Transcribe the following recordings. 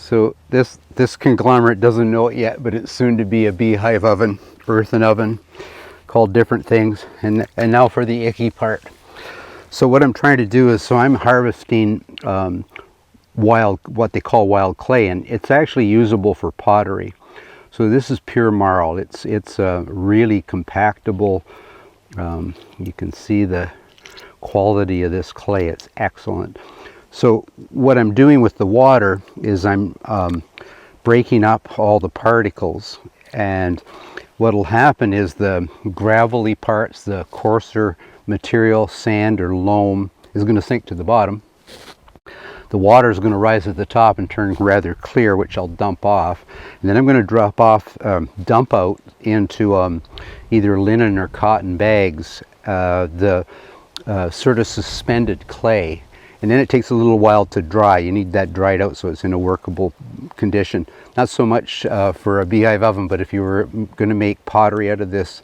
So this conglomerate doesn't know it yet, but it's soon to be a beehive oven, earthen oven, called different things. And now for the icky part. So what I'm trying to do is, so I'm harvesting what they call wild clay, and it's actually usable for pottery. So this is pure marl. It's really compactable. You can see the quality of this clay. It's excellent. So what I'm doing with the water is I'm breaking up all the particles, and what will happen is the gravelly parts, the coarser material, sand or loam, is going to sink to the bottom. The water is going to rise at the top and turn rather clear, which I'll dump off, and then I'm going to dump out into either linen or cotton bags the sort of suspended clay. And then it takes a little while to dry. You need that dried out so it's in a workable condition. Not so much for a beehive oven, but if you were going to make pottery out of this,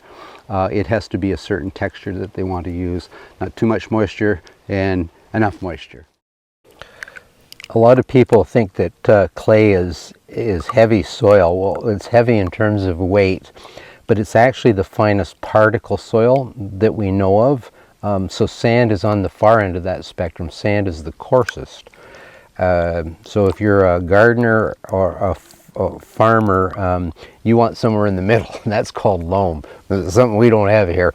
it has to be a certain texture that they want to use. Not too much moisture and enough moisture. A lot of people think that clay is heavy soil. Well, it's heavy in terms of weight, but it's actually the finest particle soil that we know of. So sand is on the far end of that spectrum. Sand is the coarsest. So if you're a gardener or a farmer, you want somewhere in the middle. That's called loam. It's something we don't have here.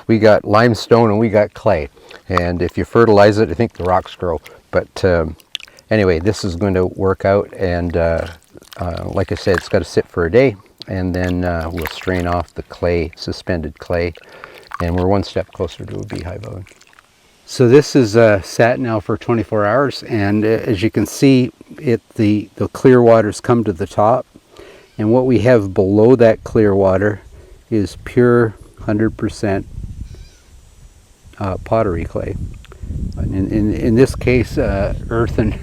We got limestone and we got clay. And if you fertilize it, I think the rocks grow. But anyway, this is going to work out. And like I said, it's got to sit for a day. And then we'll strain off the clay, suspended clay. And we're one step closer to a beehive oven. So this is sat now for 24 hours, and as you can see, the clear water's come to the top, and what we have below that clear water is pure 100% pottery clay. In this case, earthen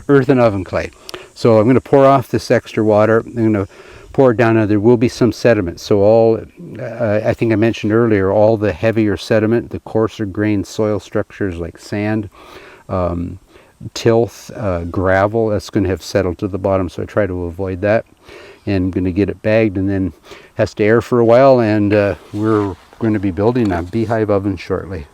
oven clay. So I'm going to pour off this extra water. I'm going to pour it down. Now there will be some sediment, so I think I mentioned earlier, all the heavier sediment, the coarser grained soil structures like sand, tilth, gravel, that's going to have settled to the bottom, so I try to avoid that. And I'm going to get it bagged, and then has to air for a while, and we're going to be building a beehive oven shortly.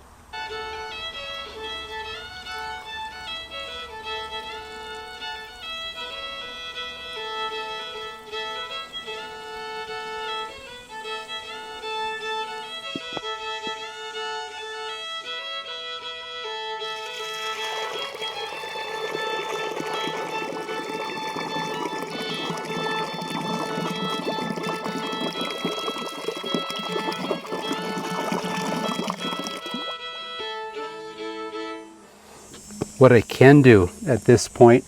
What I can do at this point,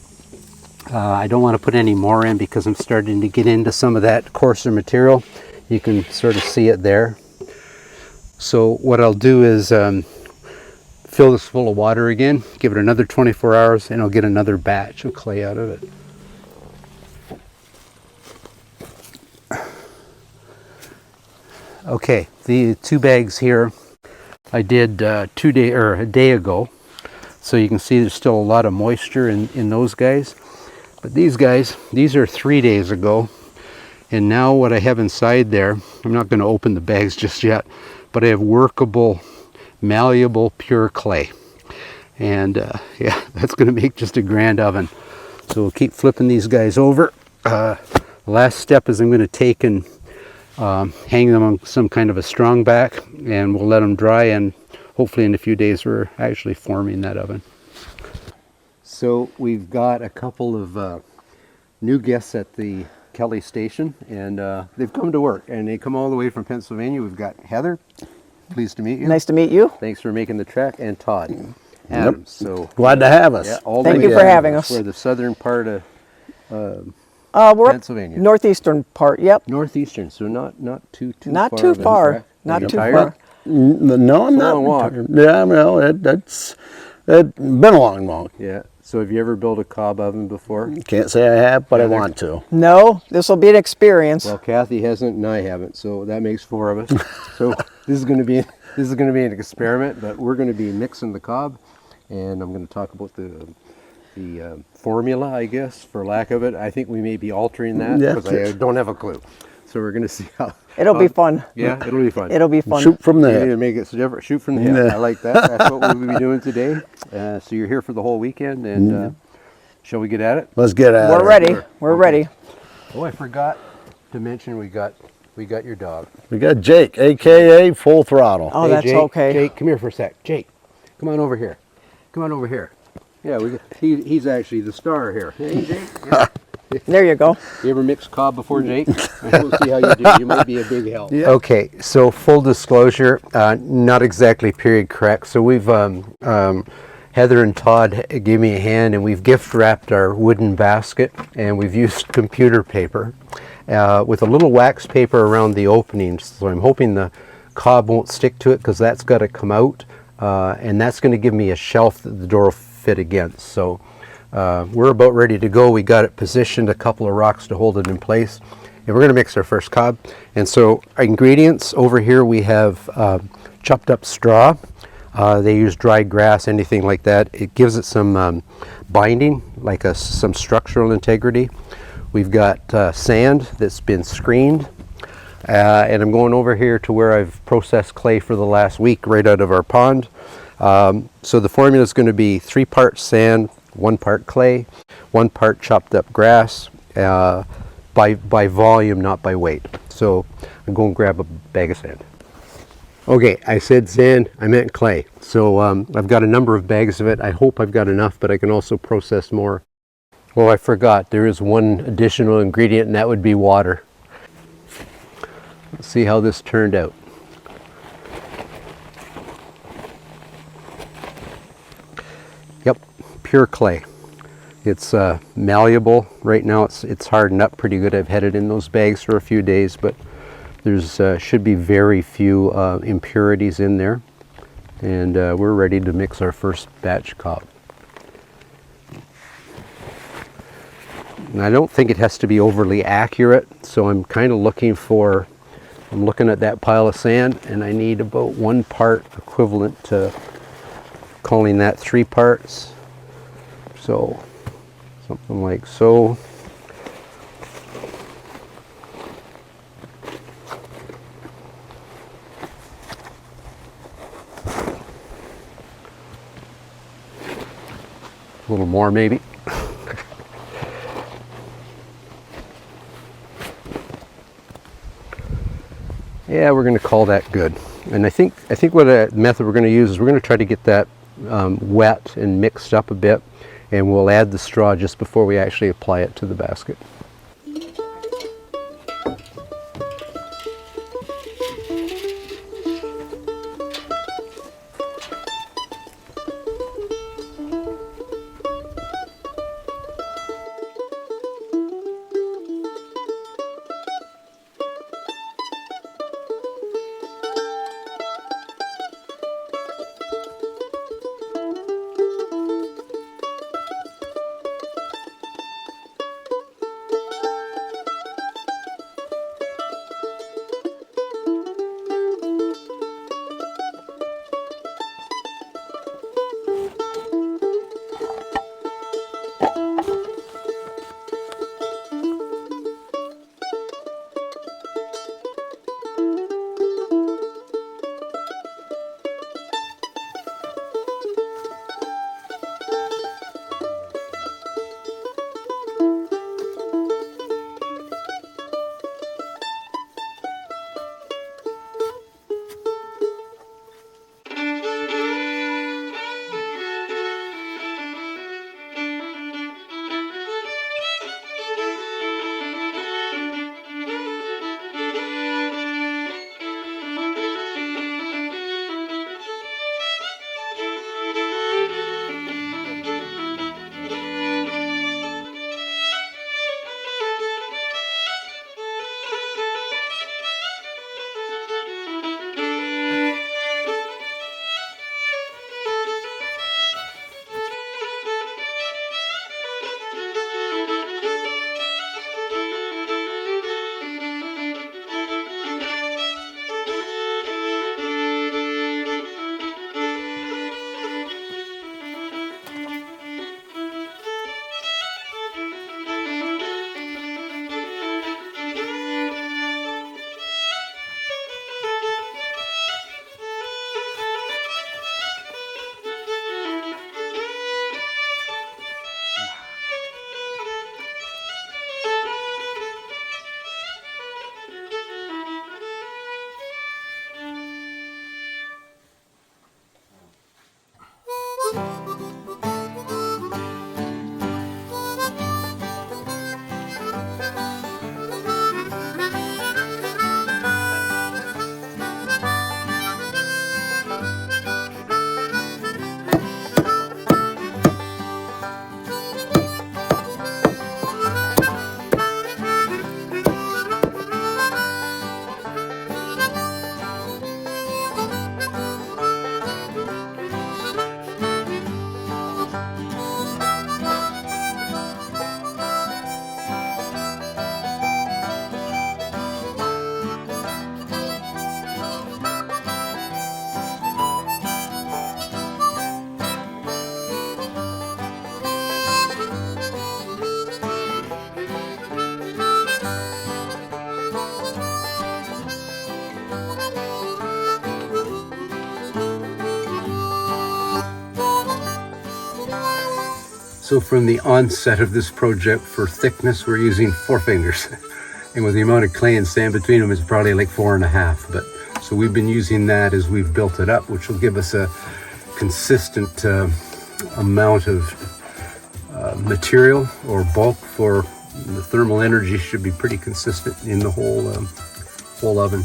I don't want to put any more in because I'm starting to get into some of that coarser material. You can sort of see it there. So what I'll do is fill this full of water again, give it another 24 hours, and I'll get another batch of clay out of it. Okay, the 2 bags here I did a day ago. So you can see there's still a lot of moisture in those guys. But these guys, these are 3 days ago. And now what I have inside there, I'm not going to open the bags just yet, but I have workable, malleable, pure clay. And yeah, that's going to make just a grand oven. So we'll keep flipping these guys over. The last step is I'm going to take and hang them on some kind of a strong back, and we'll let them dry, and hopefully in a few days we're actually forming that oven. So we've got a couple of new guests at the Kelly station, and they've come to work, and they come all the way from Pennsylvania. We've got Heather, pleased to meet you. Nice to meet you. Thanks for making the trek, and Todd. Adam. Yep. So glad to have us. Yeah, Thank you for having us. We're the southern part of we're Pennsylvania. Northeastern part. Yep. Northeastern, so not too Not far. too far. Not Not too too tired? far. No, I'm not. Long walk. Yeah, well, it's been a long walk. Yeah. So have you ever built a cob oven before? Can't say I have, but I want to. No, this will be an experience. Well, Cathy hasn't, and I haven't, so that makes 4 of us. So this is going to be an experiment, but we're going to be mixing the cob, and I'm going to talk about the the formula, I guess, for lack of it. I think we may be altering that Yeah. because I don't have a clue. So we're going to see how. It'll be fun. Yeah, it'll be fun. It'll be fun. Shoot from the You need to hip. make it so different. Shoot from the hip. Yeah. I like that. That's what we'll be doing today. So you're here for the whole weekend, and shall we get at it? Let's get at it. We're ready. Sure. We're Okay. ready. Oh, I forgot to mention we got your dog. We got Jake, AKA Full Throttle. Oh, Hey, that's Jake, okay. Jake, come here for a sec. Jake, come on over here. Come on over here. Yeah, he's actually the star here. Hey, Jake. Yeah. There you go. You ever mix cob before, Jake? We'll see how you do. You might be a big help. Yeah. Okay, so full disclosure, not exactly period correct. So we've Heather and Todd gave me a hand, and we've gift wrapped our wooden basket, and we've used computer paper with a little wax paper around the openings. So I'm hoping the cob won't stick to it because that's got to come out, and that's going to give me a shelf that the door will fit against. So we're about ready to go. We got it positioned, a couple of rocks to hold it in place, and we're going to mix our first cob. And so our ingredients over here, we have chopped up straw. They use dried grass, anything like that. It gives it some binding, like some structural integrity. We've got sand that's been screened. And I'm going over here to where I've processed clay for the last week right out of our pond. So the formula is going to be 3 parts sand, 1 part clay, 1 part chopped up grass, by volume, not by weight. So I'm going to grab a bag of sand. Okay, I said sand, I meant clay. So I've got a number of bags of it. I hope I've got enough, but I can also process more. Oh, I forgot, there is one additional ingredient, and that would be water. Let's see how this turned out. Yep, pure clay. It's malleable. Right now it's hardened up pretty good. I've had it in those bags for a few days, but there's should be very few impurities in there. And we're ready to mix our first batch cob. And I don't think it has to be overly accurate, so I'm kind of looking for, I'm looking at that pile of sand, and I need about 1 part equivalent to calling that 3 parts. So something like so. A little more maybe. Yeah, we're going to call that good. And I think what a method we're going to use is we're going to try to get that wet and mixed up a bit, and we'll add the straw just before we actually apply it to the basket. So from the onset of this project, for thickness, we're using 4 fingers. And with the amount of clay and sand between them, it's probably like 4.5. But so we've been using that as we've built it up, which will give us a consistent amount of material or bulk for the thermal energy. Should be pretty consistent in the whole oven.